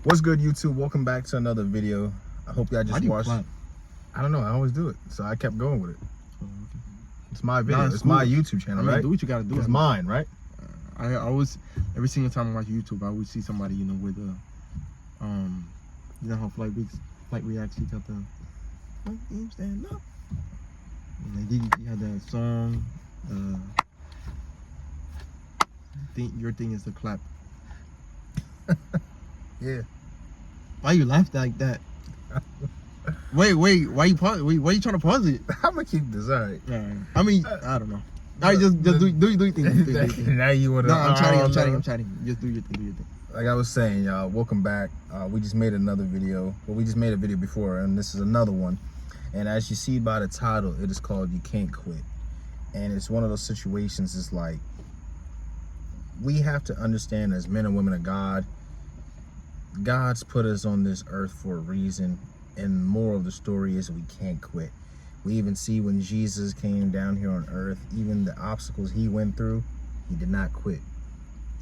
What's good, YouTube? Welcome back to another video. I hope y'all just watched. I don't know. I always do it, so I kept going with it. Oh, okay. It's my video. It's my YouTube channel, right? Do what you gotta do. It's mine, right? I always, every single time I watch YouTube, I always see somebody, with a, how Flight Reacts, he got the, stand up. And he had that song, your thing is the clap. Yeah. Why you laughed like that? wait, why you pause? Why you trying to pause it? I'm gonna keep this, alright. I mean, I don't know. Alright, just do your thing. Now you wanna? No, I'm chatting. Just do your thing. Like I was saying, y'all, welcome back. We just made another video. Well, we just made a video before, and this is another one. And as you see by the title, it is called "You Can't Quit." And it's one of those situations. It's like we have to understand, as men and women of God, God's put us on this earth for a reason, and the moral of the story is we can't quit. We even see when Jesus came down here on earth, even the obstacles he went through, he did not quit.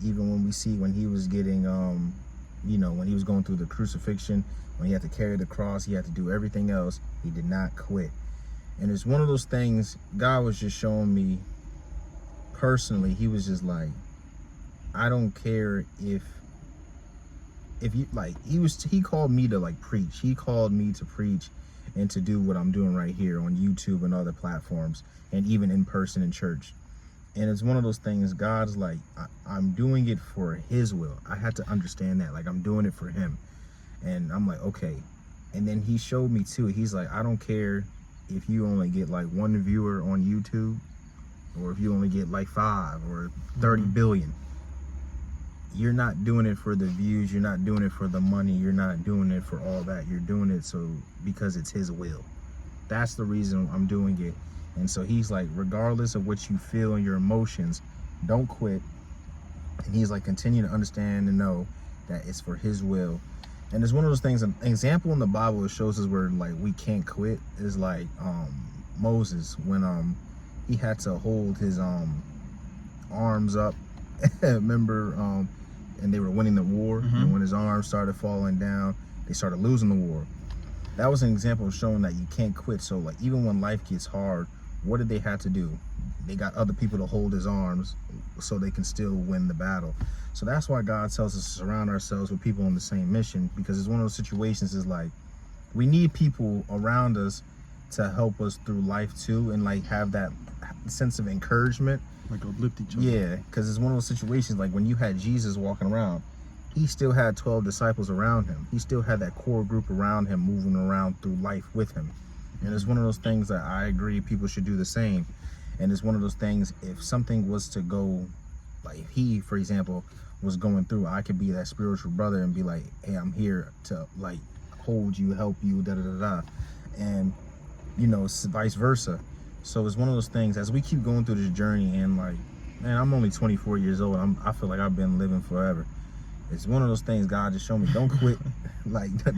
Even when we see when he was getting, when he was going through the crucifixion, when he had to carry the cross, he had to do everything else, he did not quit. And it's one of those things God was just showing me personally. He was just like, I don't care if you he called me to preach. He called me to preach and to do what I'm doing right here on YouTube and other platforms, and even in person in church. And it's one of those things, God's like, I'm doing it for his will. I had to understand that, I'm doing it for him. And I'm like, okay. And then he showed me too, he's like, I don't care if you only get one viewer on YouTube, or if you only get 5 or 30 billion. You're not doing it for the views, you're not doing it for the money, you're not doing it for all that. You're doing it because it's his will. That's the reason I'm doing it. And so he's like, regardless of what you feel and your emotions, don't quit. And he's like, continue to understand and know that it's for his will. And it's one of those things, an example in the Bible that shows us where we can't quit is Moses, when he had to hold his arms up. Remember, and they were winning the war, and when his arms started falling down, they started losing the war. That was an example of showing that you can't quit. So even when life gets hard, what did they have to do? They got other people to hold his arms so they can still win the battle. So that's why God tells us to surround ourselves with people on the same mission, because it's one of those situations is we need people around us to help us through life too, and have that sense of encouragement. Uplift each other. Yeah, because it's one of those situations when you had Jesus walking around, he still had 12 disciples around him. He still had that core group around him moving around through life with him. And it's one of those things that I agree people should do the same. And it's one of those things, if something was to go, if he, for example, was going through, I could be that spiritual brother and be like, hey, I'm here to hold you, help you, da-da-da-da. And, vice versa. So it's one of those things, as we keep going through this journey, and man, I'm only 24 years old. I feel like I've been living forever. It's one of those things God just showed me, don't quit.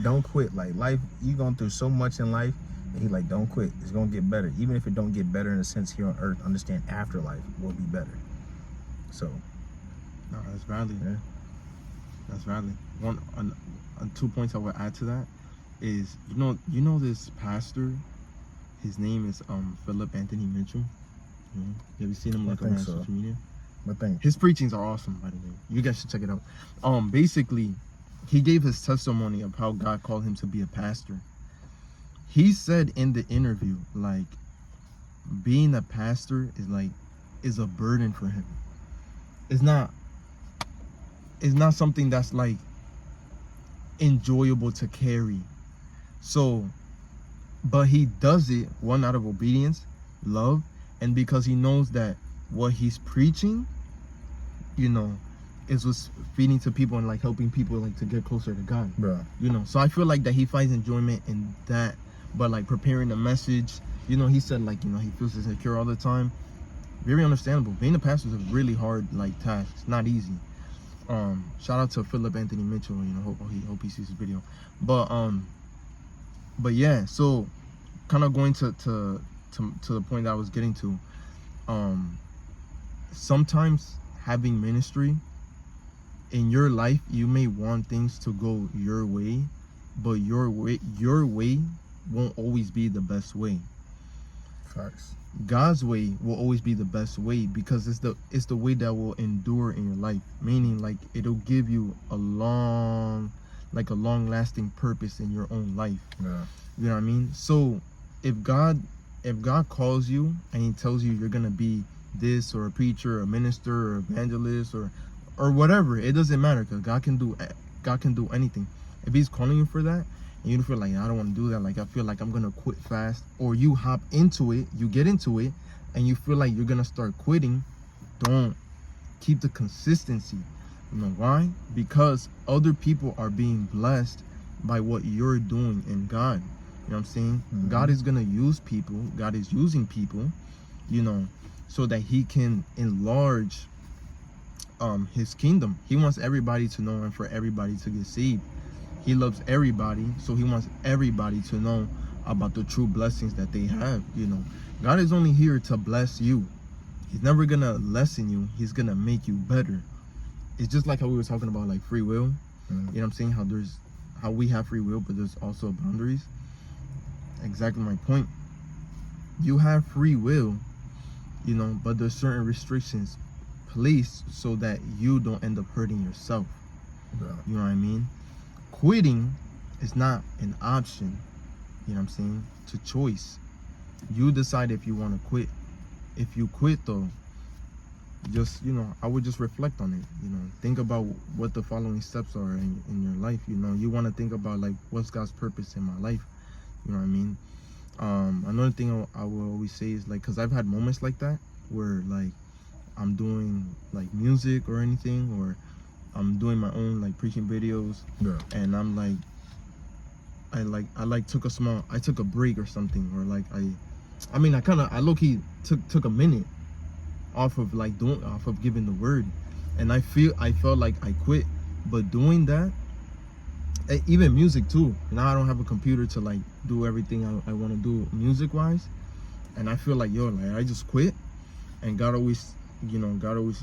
Don't quit. Life, you're going through so much in life, and he don't quit. It's going to get better. Even if it don't get better in a sense here on earth, understand afterlife will be better. So. No, that's valid. Yeah. That's valid. On 2 points I would add to that is, you know this pastor, his name is Philip Anthony Mitchell. Have you seen him around social media? His preachings are awesome, by the way. You guys should check it out. Basically, he gave his testimony of how God called him to be a pastor. He said in the interview, being a pastor is a burden for him. It's not something that's enjoyable to carry. So, but he does it, one, out of obedience, love, and because he knows that what he's preaching, is what's feeding to people and helping people to get closer to God. Bro. So I feel that he finds enjoyment in that, but preparing the message, he said he feels insecure all the time. Very understandable. Being a pastor is a really hard task. It's not easy. Shout out to Philip Anthony Mitchell. Hope he sees this video. But yeah. So, kind of going to the point that I was getting to. Sometimes having ministry in your life, you may want things to go your way, but your way won't always be the best way. Facts. God's way will always be the best way, because it's the way that will endure in your life. Meaning, like, it'll give you a long lasting purpose in your own life. Yeah. You know what I mean? So if God calls you and he tells you you're gonna be this, or a preacher, or a minister, or evangelist, or whatever, it doesn't matter, because God can do anything. If he's calling you for that, and you feel like, I don't want to do that, like, I feel like I'm gonna quit fast, or you hop into it, you get into it, and you feel like you're gonna start quitting, don't. Keep the consistency. You know why? Because other people are being blessed by what you're doing in God. You know what I'm saying? Mm-hmm. God is gonna use people. God is using people, you know, so that he can enlarge his kingdom. He wants everybody to know and for everybody to get saved. He loves everybody, so he wants everybody to know about the true blessings that they have. You know, God is only here to bless you. He's never gonna lessen you. He's gonna make you better. It's just like how we were talking about, like, free will. Mm-hmm. You know what I'm saying? How we have free will, but there's also boundaries. Exactly my point. You have free will, you know, but there's certain restrictions placed so that you don't end up hurting yourself. Yeah. You know what I mean? Quitting is not an option. You know what I'm saying? It's a choice. You decide if you want to quit. If you quit, though, just, you know, I would just reflect on it. You know, think about what the following steps are in your life. You know, you want to think about, like, what's God's purpose in my life. You know what I mean? Another thing I will always say is, like, because I've had moments like that where, like, I'm doing, like, music or anything, or I'm doing my own, like, preaching videos, Yeah. and I'm like, I took a break or something, or like I low-key took a minute off of giving the word, and I felt like I quit. But doing that, even music too, now I don't have a computer to, like, do everything I want to do music wise, and I feel like, yo, like, I just quit, and God always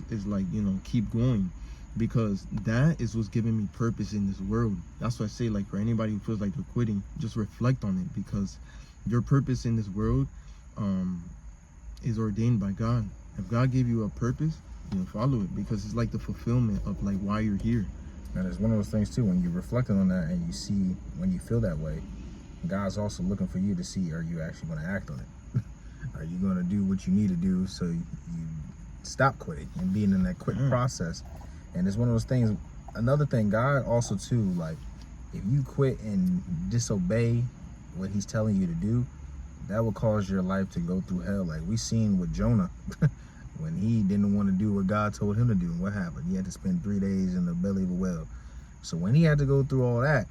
is like, you know, keep going, because that is what's giving me purpose in this world. That's why I say, like, for anybody who feels like they're quitting, just reflect on it, because your purpose in this world is ordained by God. If God gave you a purpose, you know, follow it, because it's like the fulfillment of, like, why you're here. And it's one of those things too, when you're reflecting on that and you see, when you feel that way, God's also looking for you to see, are you actually going to act on it? Are you going to do what you need to do so you stop quitting and being in that quit process? And it's one of those things. Another thing, God also too, like, if you quit and disobey what he's telling you to do, that will cause your life to go through hell. Like we seen with Jonah, when he didn't want to do what God told him to do, what happened? He had to spend 3 days in the belly of a whale. So when he had to go through all that,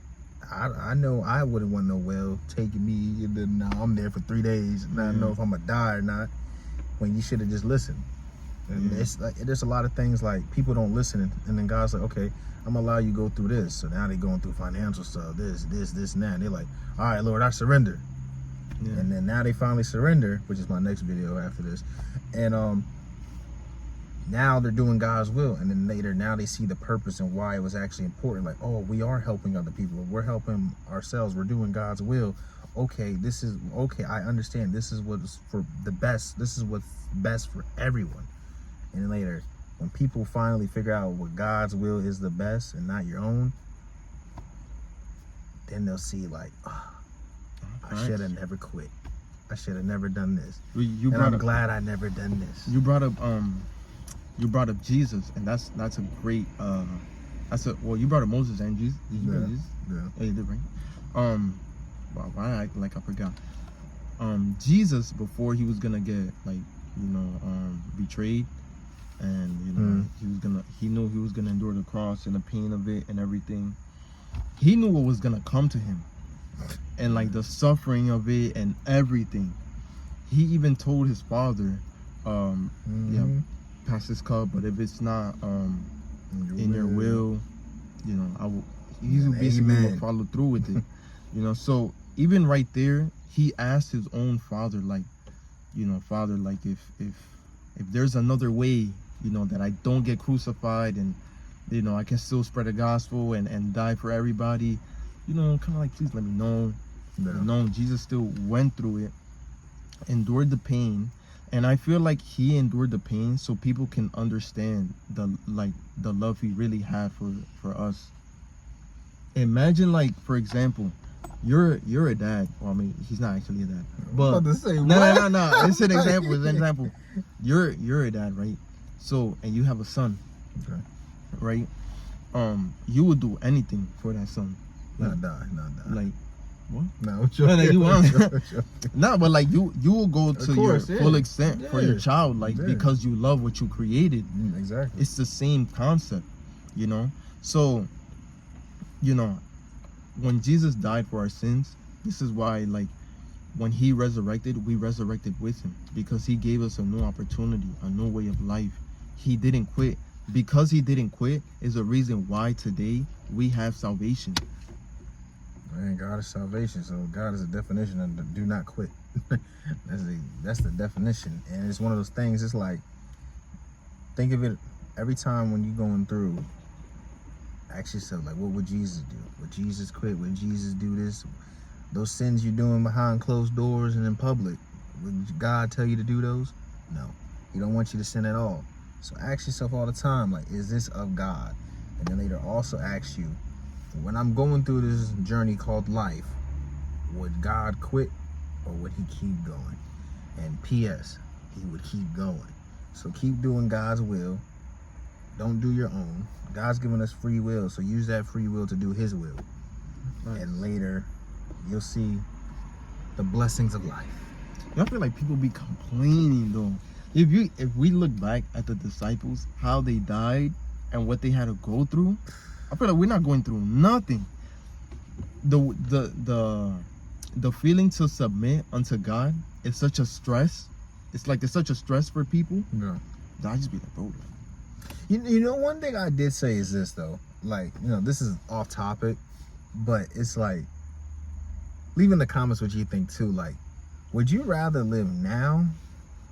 I know I wouldn't want no whale taking me, and then now I'm there for 3 days, and I don't know if I'm gonna die or not, when you should have just listened. And it's like, there's a lot of things, like, people don't listen, and then God's like, okay, I'm gonna allow you to go through this. So now they're going through financial stuff, this, and that. And they're like, all right, Lord, I surrender. Yeah. And then now they finally surrender, which is my next video after this. And now they're doing God's will. And then later, now they see the purpose and why it was actually important. Like, oh, we are helping other people. We're helping ourselves. We're doing God's will. Okay, I understand. This is what's for the best. This is what's best for everyone. And then later, when people finally figure out what God's will is the best and not your own, then they'll see, like, oh, I should have never quit. I should have never done this. And I'm glad I never done this. You brought up Jesus, and that's a great well, you brought up Moses and Jesus. Did you bring Jesus? Yeah. Oh, you did, right? Wow, why I act like I forgot. Jesus, before he was gonna get, like, you know, betrayed, and, you know, he knew he was gonna endure the cross and the pain of it and everything. He knew what was gonna come to him, and, like, the suffering of it and everything. He even told his father, yeah, pass this cup, but if it's not in your will, you know, he's basically gonna follow through with it. You know, so even right there, he asked his own father, like, you know, Father, like, if there's another way, you know, that I don't get crucified and, you know, I can still spread the gospel and die for everybody. You know, kind of like, please let me know. Yeah. No, Jesus still went through it, endured the pain, and I feel like he endured the pain so people can understand the love he really had for us. Imagine, like, for example, you're a dad. Well, I mean, he's not actually a dad, but I'm about to say, no. It's an example. It's an example. You're a dad, right? So, and you have a son, Okay. right? You would do anything for that son. Not die. Like, what? No, I'm joking. No, you won't. I'm joking. No, but like you will go to course, your yeah. full extent for your Yeah. child, like, Yeah. because you love what you created. Exactly. It's the same concept, you know. So, you know, when Jesus died for our sins, this is why, like, when he resurrected, we resurrected with him, because he gave us a new opportunity, a new way of life. He didn't quit. Because he didn't quit is the reason why today we have salvation. Man, God is salvation. So God is a definition of do not quit. That's the definition. And it's one of those things, it's like, think of it every time when you're going through, ask yourself, like, what would Jesus do? Would Jesus quit? Would Jesus do this? Those sins you're doing behind closed doors and in public, would God tell you to do those? No. He don't want you to sin at all. So ask yourself all the time, like, is this of God? And then later also ask you, when I'm going through this journey called life, would God quit or would he keep going? And P.S., he would keep going. So keep doing God's will. Don't do your own. God's given us free will, so use that free will to do his will. Right. And later, you'll see the blessings of life. I feel like people be complaining though. If we look back at the disciples, how they died and what they had to go through, I feel like we're not going through nothing. The feeling to submit unto God is such a stress. It's such a stress for people. Yeah. That I just be like, bro. You know, one thing I did say is this though. Like, you know, this is off topic, but it's like, leave in the comments what you think too. Like, would you rather live now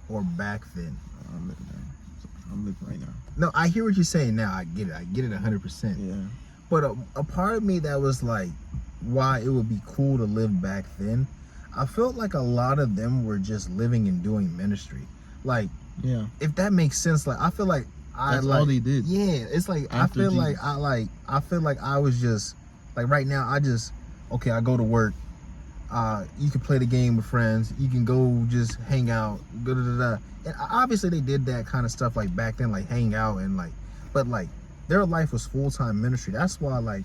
or back then? I'm living now. I'm living right now. No, I hear what you're saying now. I get it 100%. Yeah. But a part of me that was like, why it would be cool to live back then, I felt like a lot of them were just living and doing ministry. Like, Yeah. if that makes sense, like, I feel like That's all they did. Yeah, it's like, After I feel Jesus. I feel like I was just like, right now I go to work. You can play the game with friends. You can go just hang out. And obviously they did that kind of stuff like back then, like hang out and like, but like their life was full-time ministry. That's why, like,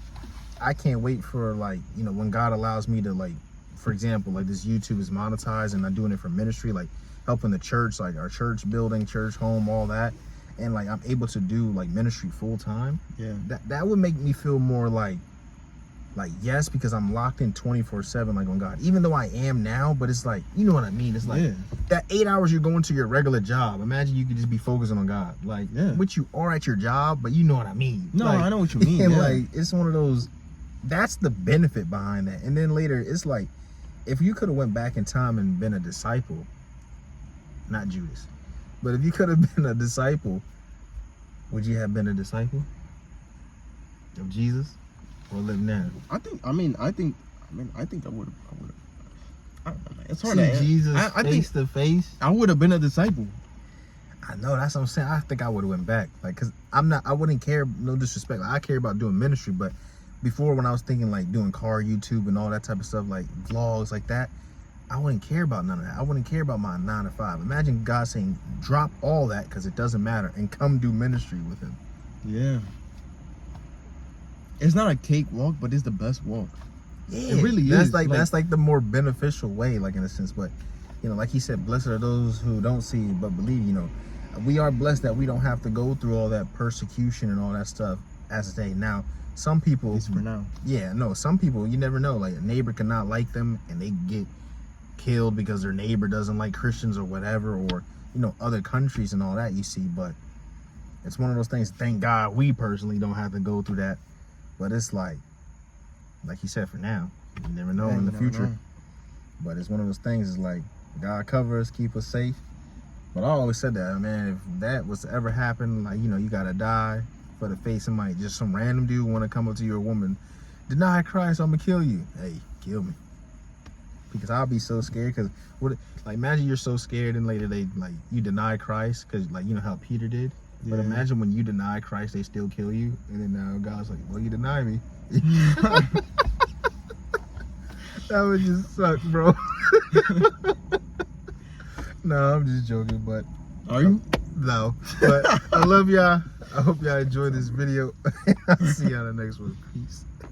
I can't wait for, like, you know, when God allows me to, like, for example, like this YouTube is monetized and I'm doing it for ministry, like helping the church, like our church building, church home, all that. And like I'm able to do like ministry full-time. Yeah. That would make me feel more like yes, because I'm locked in 24/7 like on God, even though I am now. But it's like, you know what I mean, it's like, Yeah. that 8 hours you're going to your regular job, imagine you could just be focusing on God, like, Yeah. which you are at your job, but you know what I mean. No, Like, I know what you mean. and Yeah. like, it's one of those, that's the benefit behind that. And then later it's like, if you could have went back in time and been a disciple, not Judas, but if you could have been a disciple, would you have been a disciple of Jesus or live now? I think I would have. I don't know, man. It's hard See to answer. Jesus I think face to face. I would have been a disciple. I know, that's what I'm saying. I think I would have went back, like, cause I wouldn't care. No disrespect, like, I care about doing ministry, but before, when I was thinking like doing car YouTube and all that type of stuff, like vlogs like that, I wouldn't care about none of that. I wouldn't care about my 9 to 5. Imagine God saying, drop all that because it doesn't matter and come do ministry with him. Yeah. It's not a cakewalk, but it's the best walk. Yeah, It really that's is. like that's like the more beneficial way, like, in a sense. But, you know, like he said, blessed are those who don't see but believe. You know, we are blessed that we don't have to go through all that persecution and all that stuff as a day. Now, some people, At least for now. yeah, no, some people, you never know. Like, a neighbor cannot like them and they get killed because their neighbor doesn't like Christians or whatever, or, you know, other countries and all that you see. But it's one of those things, thank God we personally don't have to go through that. But it's like you said, for now, you never know in the future. But it's one of those things, is like, God cover us, keep us safe. But I always said that, man, if that was to ever happen, like, you know, you gotta die, for the faith somebody, just some random dude want to come up to your woman, deny Christ, I'm gonna kill you. Hey, kill me. Because I'll be so scared. Because like imagine you're so scared and later they like you deny Christ because like you know how Peter did. Yeah. But imagine when you deny Christ, they still kill you, and then now God's like, well, you deny me. That would just suck, bro. No, I'm just joking, but Are you? no. But I love y'all. I hope y'all enjoyed this video. I'll see y'all in the next one. Peace.